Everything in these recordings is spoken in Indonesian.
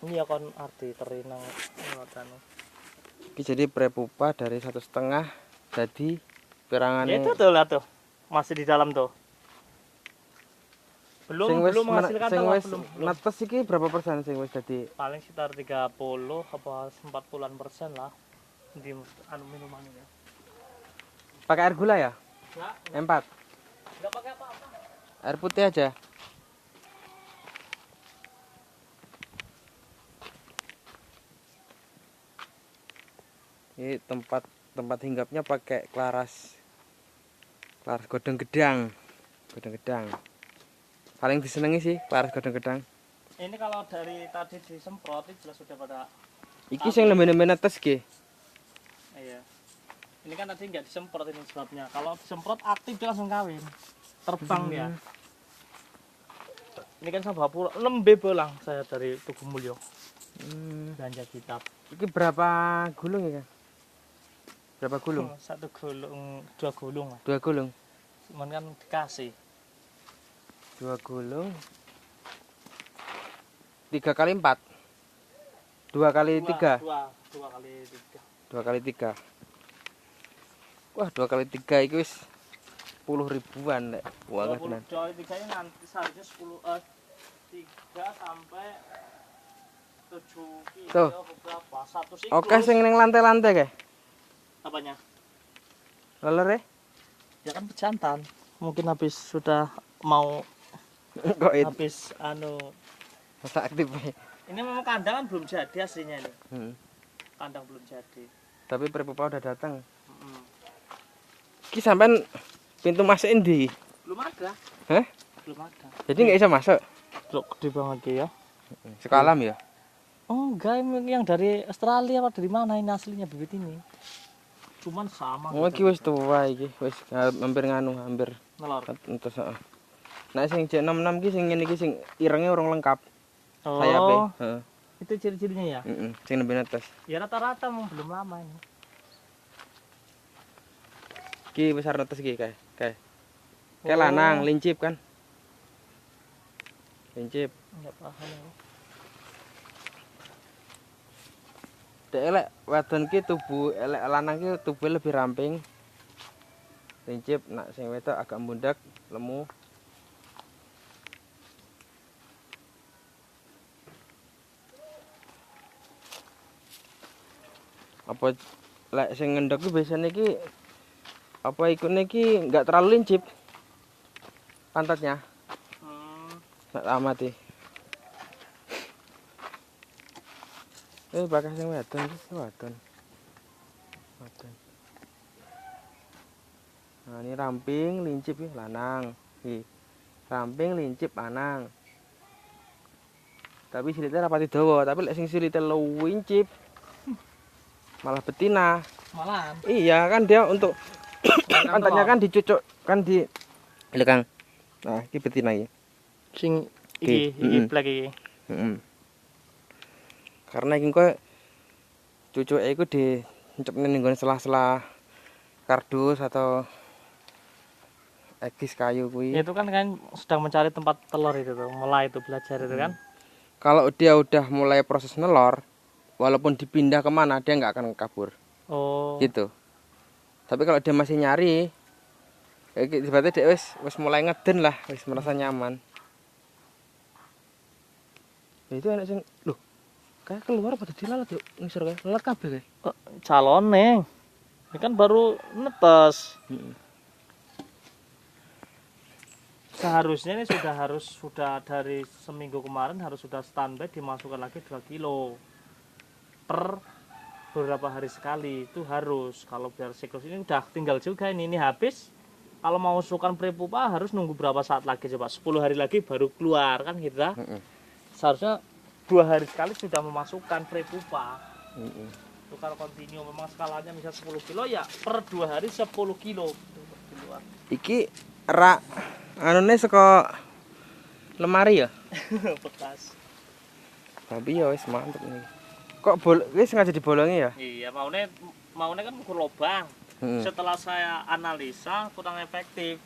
Iya kon arti terinang ngoten. Iki jadi prepupa dari 1,5 jadi pirangannya. Ya itu tuh lah tuh. Masih di dalam tuh. Belum menghasilkan sing telur wis belum. netes iki berapa persen sing wis dadi? Paling sekitar 30 apa 40% lah di anu minuman ini. Pakai air gula ya? Enggak, 4. enggak pakai apa-apa. Air putih aja. Ini tempat hinggapnya pakai klaras godong gedang. Paling disenengi sih klaras godong gedang. Ini kalau dari tadi disemprot itu jelas sudah pada. Iki sing lembe-lembe netes ki. Iya. Ini kan tadi nggak disemprot ini sebabnya. Kalau disemprot aktif dia langsung kawin. Terbang dia. Ini kan saya bawa pulang, lembe belang saya dari Tugu Mulyo. Belanja kitab. Iki berapa gulung ya, Kang? Berapa gulung? 1 gulung, 2 gulung lah. 2 gulung. Cuman kan dikasih. 2 gulung. 3 kali 4. 2 kali 3. 2 kali 3. 2 kali 3. Wah, 2 kali 3 iki wis 10 ribuan nek. Wah, tenan. 2 kali 3 ini nanti seharusnya 3 sampai 7 kilo. Tuh. Berapa? 1 siklus. Oke sing ning lantai-lantai kae. Apanya? Leler Ya kan pejantan. Mungkin habis sudah mau kok itu habis anu. masa aktif. Ini memang kandang kan belum jadi aslinya ini. Kandang belum jadi. Tapi prepupa udah datang. Mm. Ki sampean pintu masuk endi? Belum ada. Hah? Belum ada. Jadi nggak bisa masuk? Loh, gede banget ya. Sekalam ya? Oh enggak, ini yang dari Australia apa dari mana ini aslinya bibit ini? Cuman sama. Oh, iki wis tua iki, wis hampir hampir Nelor. entus heeh. Nek sing J66 ki sing ngene iki sing irenge urung lengkap. Oh, Sayape. Heeh. itu ciri-cirinya ya? Heeh, sing nembe netes. Ya rata-rata belum lama ini. Ki besar netes ki kae. Kae lanang lincip kan? Lincip. Enggak paham ya. Dek elek wadon ki tubuh elek lanang ki tubuh lebih ramping. Lincip, nak sing wedok agak mundak, lemu. Apa lek sing ngendok ki biasane ki apa ikune ki enggak terlalu lincip. Pantatnya. Nak amati. Bakal sing wadon iki wadon. Nah, ini ramping lincip ya lanang. Iki. Ramping lincip lanang. Tapi silite rapati dawa, tapi lek sing silite lincip malah betina. Malahan. Iya kan dia untuk pantatnya kan dicucuk kan di lho Kang. Nah, iki betina iki. Sing iki plek iki. Karena iki kok cucuke iku diencepne ning nggon sela-sela kardus atau egis kayu kuwi. Itu kan sedang mencari tempat telur itu tuh, mulai itu belajar itu kan. Kalau dia udah mulai proses nelor, walaupun dipindah kemana dia nggak akan kabur. Oh. Gitu. Tapi kalau dia masih nyari, berarti dia wis mulai ngeden lah, wis merasa nyaman. Itu enak sing, loh, kayak keluar pada dilalat yuk, ngisor kayak lalat kabeh kayak. Calone. Ini kan baru netes. Seharusnya ini sudah dari seminggu kemarin harus sudah standby dimasukkan lagi 2 kilo per beberapa hari sekali itu harus. Kalau biar siklus ini udah tinggal juga ini habis. Kalau mau masukkan prepupa harus nunggu berapa saat lagi coba 10 hari lagi baru keluar kan kita. Seharusnya 2 hari sekali sudah memasukkan prepupa. Itu kalau kontinu memang skalanya misal 10 kilo ya per 2 hari 10 kilo keluar. Iki rak anune saka lemari ya? Bekas. Tapi ya wis mantep nih. Kok wis sengaja dibolongi ya? Iya, maunya kan ukur lubang. Setelah saya analisa kurang efektif.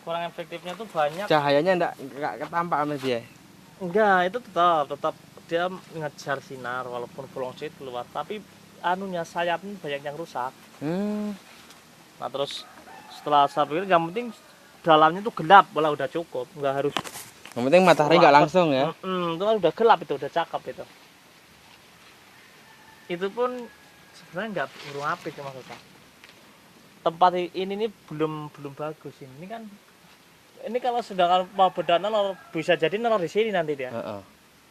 Kurang efektifnya tuh banyak. Cahayanya enggak ketampak sama dia. Enggak, itu tetap dia ngejar sinar walaupun bolong sedikit keluar, tapi anunya sayapnya banyak yang rusak. Nah terus setelah saya pikir yang penting dalamnya tuh gelap, malah udah cukup, nggak harus. Yang penting matahari nggak langsung ya. Itu kan udah gelap itu, udah cakep itu. Itu pun sebenarnya nggak burung apit cuma maksudnya. Tempat ini nih belum bagus ini. Ini kan ini kalau sudah mau berdana bisa jadi nelor di sini nanti dia.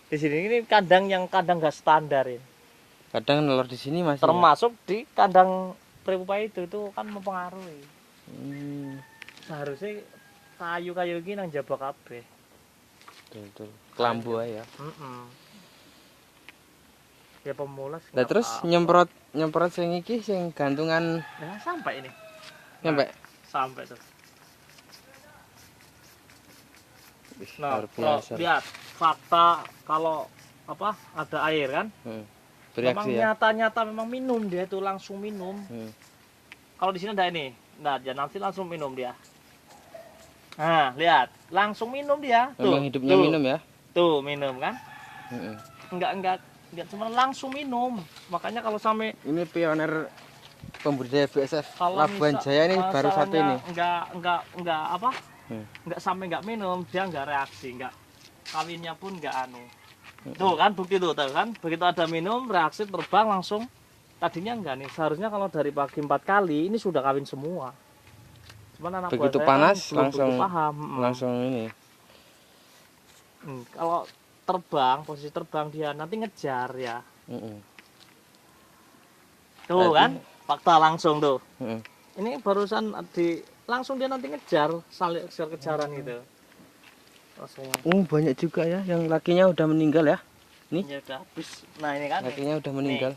Di sini ini kandang yang kandang nggak standar ini. Kadang nelor di sini masih. Termasuk ya? Di kandang peripupa itu kan mempengaruhi. Seharusnya kayu-kayu ini nang jaba kabeh. Betul. Kelambu aja. Ya pemula. Nah terus nyemprot sing iki sing gantungan. Nah, sampai ini. Sampai tuh. Nah, lihat fakta kalau apa ada air kan? Bereaksi memang ya. nyata memang minum dia itu langsung minum. Kalau di sini ada ini, nah dia nanti langsung minum dia. Nah lihat langsung minum dia. Memang hidupnya minum ya. Tuh minum kan? Enggak cuma langsung minum. Makanya kalau sampai ini pioner pembudidaya BSF Labuan Jaya ini baru satu ini. Enggak apa? Enggak sampai enggak minum, dia enggak reaksi, enggak kawinnya pun enggak anu. Tuh kan bukti tuh kan, begitu ada minum reaksi terbang langsung. Tadinya enggak nih, seharusnya kalau dari pagi 4 kali ini sudah kawin semua. Cuman anak begitu buah panas kan langsung paham. Langsung ini. Kalau terbang, posisi terbang dia nanti ngejar ya. Tuh kan, fakta langsung tuh. Ini barusan langsung dia nanti ngejar, saling kejaran gitu. Banyak juga ya yang lakinya udah meninggal ya. Nih. Ya udah habis. Nah ini kan. Lakinya udah meninggal.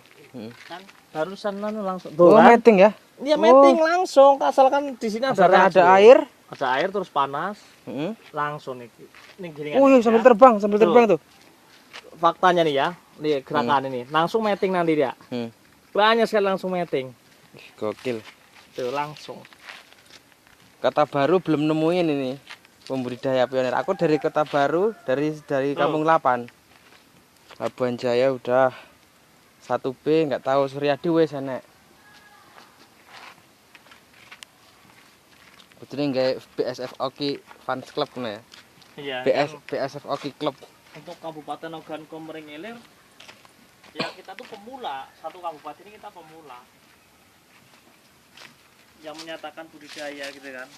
Kan barusan langsung. Tuh kan? Mating ya? Iya mating langsung, asalkan di sini ada air. Ada air terus panas. Langsung nih. Ini giringan. Iya sambil terbang tuh. Faktanya nih ya, nih gerakan ini langsung mating nanti dia. Banyak sekali langsung mating. Gokil. Tuh langsung. Kota Baru belum nemuin ini pembudidaya pioner. Aku dari Kota Baru, dari Kampung 8. Labuan Jaya udah 1B, nggak tahu Suryadi wes enek. Betulnya nggak BSF Oki Fans Club nih ya. Iya. BSF Oki Club. Untuk Kabupaten Ogan Komering Ilir, ya kita tuh pemula, satu kabupaten ini kita pemula yang menyatakan budidaya gitu kan.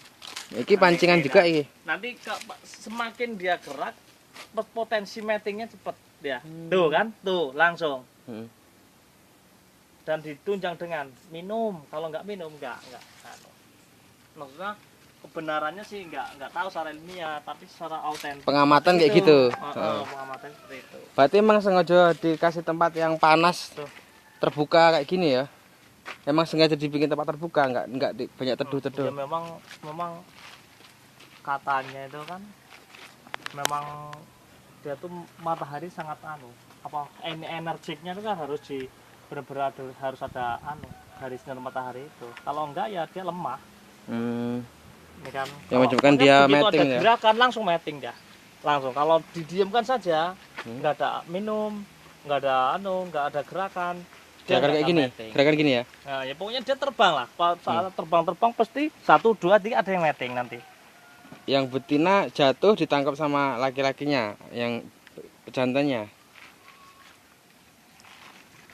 Iki pancingan juga iki. Nanti semakin dia gerak, potensi matingnya cepet dia. Tuh kan, tuh langsung. Dan ditunjang dengan minum. Kalau nggak minum nggak. Maksudnya kebenarannya sih nggak tahu secara ilmiah, tapi secara autentik. Pengamatan kayak gitu. Pengamatan seperti itu. Berarti emang sengaja dikasih tempat yang panas, terbuka kayak gini ya? Emang sengaja dibikin tempat terbuka, nggak banyak teduh-teduh. Ya memang katanya itu kan, memang dia tuh matahari sangat energiknya itu kan harus benar-benar harus ada garis sinar matahari itu. Kalau enggak ya dia lemah. Ini kan, yang menyebabkan dia mating ya. Gerakan langsung mating dia. Langsung kalau didiamkan saja, nggak ada minum, nggak ada gerakan. Gerakan kayak gini, gerakan gini ya. Nah, ya pokoknya dia terbang lah. Saat terbang pasti 1, 2, 3 ada yang mating nanti. Yang betina jatuh ditangkap sama laki-lakinya, yang jantannya.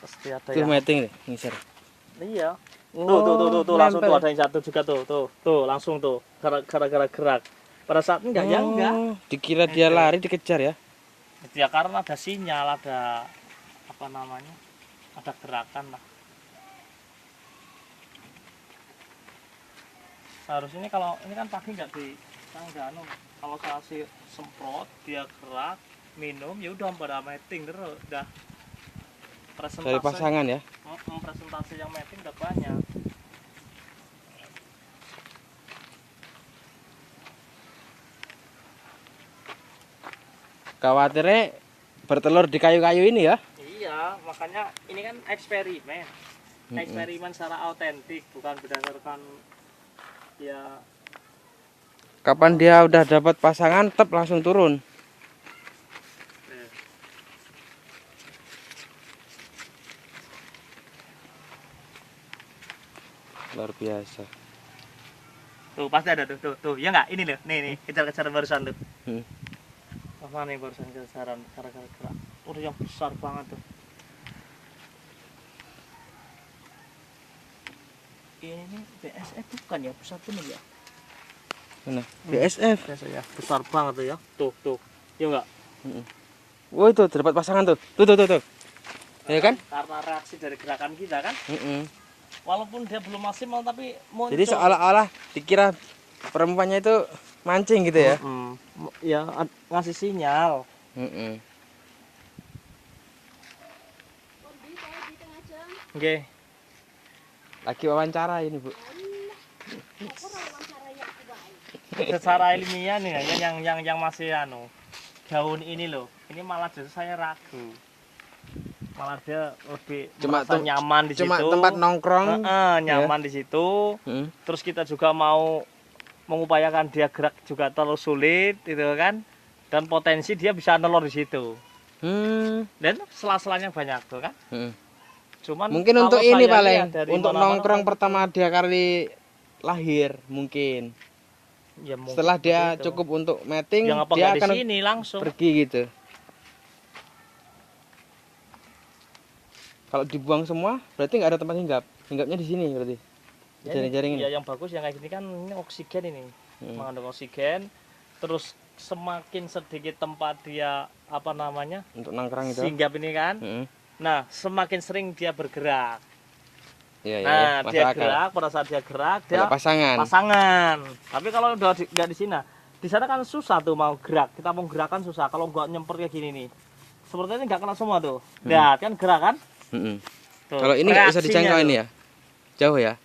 Pasti ada yang mating nih, ngisir. Iya. Tuh langsung tuh ada yang jatuh juga tuh langsung tuh gara-gara gerak. Pada saat enggak. Dikira dia lari dikejar ya. Ya karena ada sinyal, ada ada gerakan lah. Seharusnya kalau ini kan pagi nggak kalau saya semprot dia gerak minum ya udah pada mating terus udah. Dari pasangan ya. Presentasi yang mating udah banyak. Khawatirnya bertelur di kayu-kayu ini ya. Iya, makanya ini kan eksperimen. Eksperimen secara autentik, bukan berdasarkan ya. Kapan dia udah dapat pasangan, tetap langsung turun. luar biasa. Tuh pasti ada tuh ya nggak, ini loh, nih kejar-kejaran barusan tuh. Hmm. Mana nih barusan kejaran gara-gara gerak udah yang besar banget tuh. Ini nih BSF bukan ya, pusat ini ya. Mana? BSF. Ya besar banget tuh ya, tuh ya nggak. Wah itu terdapat pasangan tuh. Tuh. Ya kan? Karena reaksi dari gerakan kita kan. Walaupun dia belum maksimal tapi muncul. Jadi seolah-olah dikira perempuannya itu mancing gitu ya. Ya ngasih sinyal. Oke. Lagi wawancara ini, Bu. Secara ilmiah nih ya, yang masih gaun ini loh. Ini malah justru saya ragu. Malah dia lebih merasa nyaman di situ. Cuma tempat nongkrong. Nyaman di situ. Terus kita juga mau mengupayakan dia gerak juga terlalu sulit gitu kan. Dan potensi dia bisa nelor di situ. Dan sela-selanya banyak tuh kan. Cuman mungkin untuk ini paling untuk nongkrong pertama dia kali lahir mungkin. Ya, mungkin setelah dia gitu. Cukup untuk mating, dia akan di sini langsung pergi gitu. Kalau dibuang semua berarti nggak ada tempat hinggap. Hinggapnya di sini berarti. Jaring-jaring ini. Ya yang bagus yang kayak gini kan ini oksigen ini. Mengandung oksigen. Terus semakin sedikit tempat dia untuk nongkrong itu. Singgap ini kan. Nah, semakin sering dia bergerak. Iya, dia gerak, pada saat dia gerak dia pasangan. Tapi kalau udah nggak di sana kan susah tuh mau gerak. Kita mau gerakan susah kalau nggak nyemper kayak gini nih. Seperti ini nggak kena semua tuh. Lihat kan gerakan. Kalau ini nggak bisa dijangkau ini ya, jauh ya.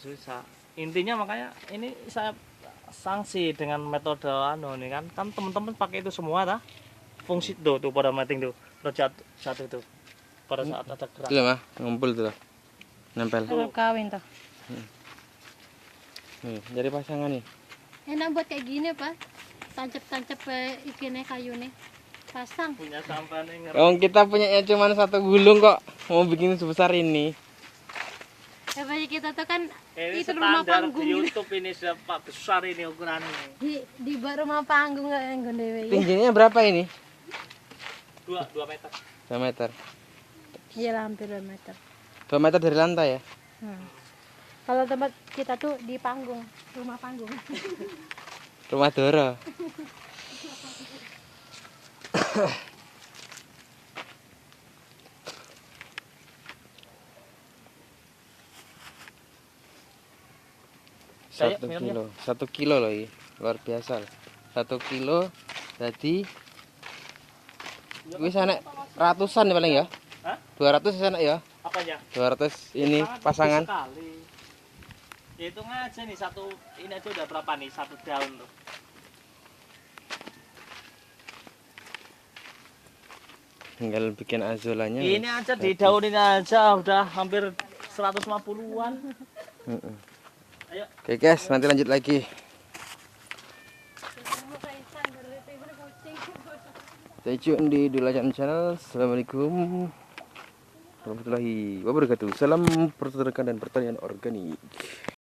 Susah. Intinya makanya ini saya sanksi dengan metode ini kan teman-teman pakai itu semua dah. Fungsi tuh pada mating tuh, jatuh tuh pada saat ada gerak. Itu mah ngumpul tuh, nempel. Kalau kawin tuh. Jadi pasangan nih. Enak buat kayak gini pak, tancap ikannya kayu nih. Pasang. Punya sampan nih. Kita punyanya cuma satu gulung kok, mau bikin sebesar ini. Banyak kita tuh kan ini itu rumah panggung. Di YouTube ini sudah besar ini ukurannya. Di rumah panggung nggak yang gede. Tingginya berapa ini? 2 meter. 2 meter. Iya hampir 2 meter. 2 meter dari lantai ya? Kalau tempat kita tuh di panggung, rumah panggung. Rumah Doro. Satu kilo loh ini, luar biasa loh. 1 kilo jadi wis enak ratusan ya paling ya. 200 sana ya. Apanya? 200 ini pasangan. Sekali. Hitung aja nih ini aja udah berapa nih 1 daun tuh. Tinggal bikin azolanya. Ini aja di daun ini aja udah hampir 150-an. Ayo. Oke guys, nanti lanjut lagi. Stay tune di Dulacan Channel. Assalamualaikum warahmatullahi wabarakatuh. Salam pertanian dan pertanian organik.